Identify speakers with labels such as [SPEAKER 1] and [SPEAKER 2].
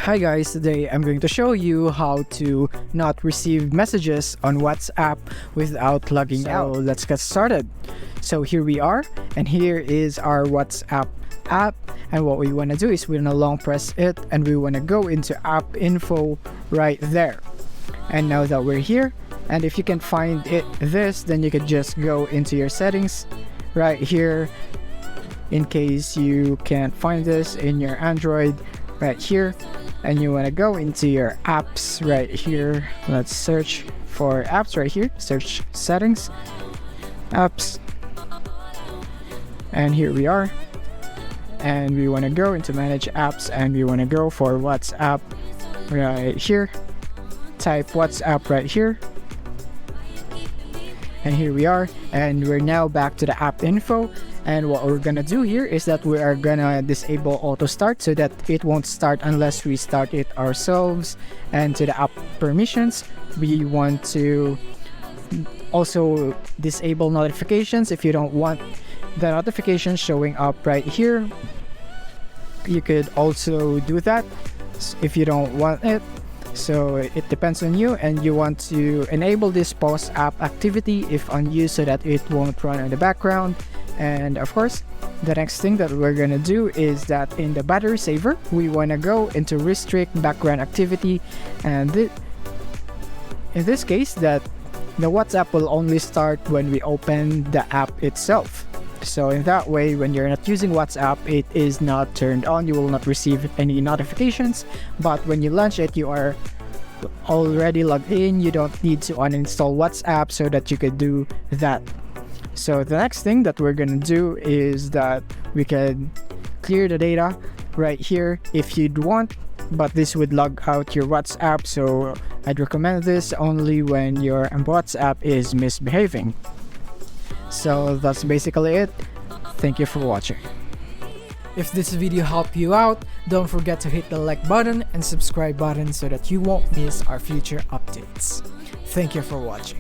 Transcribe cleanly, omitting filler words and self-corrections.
[SPEAKER 1] Hi guys, today I'm going to show you how to not receive messages on WhatsApp without logging out. Let's get started. So here we are, and here is our WhatsApp app, and what we want to do is we want to long press it and we want to go into app info right there. And now that we're here, and if you can find this, then you could just go into your settings right here. In case you can't find this in your Android, right here, and you want to go into your apps right here. Let's search for apps right here, search settings, apps, and here we are, and we want to go into manage apps and we want to go for WhatsApp right here. Type WhatsApp right here, and here we are, and we're now back to the app info. And what we're gonna do here is that we are gonna disable auto start so that it won't start unless we start it ourselves. And to the app permissions, we want to also disable notifications. If you don't want the notifications showing up right here, you could also do that if you don't want it. So it depends on you, and you want to enable this pause app activity if unused so that it won't run in the background. And of course, the next thing that we're gonna do is that in the battery saver, we wanna go into restrict background activity, and in this case, that the WhatsApp will only start when we open the app itself. So in that way, when you're not using WhatsApp, it is not turned on. You will not receive any notifications. But when you launch it, you are already logged in. You don't need to uninstall WhatsApp so that you could do that. So the next thing that we're gonna do is that we can clear the data right here if you'd want, but this would log out your WhatsApp. So I'd recommend this only when your WhatsApp is misbehaving. So that's basically it. Thank you for watching.
[SPEAKER 2] If this video helped you out, don't forget to hit the like button and subscribe button so that you won't miss our future updates. Thank you for watching.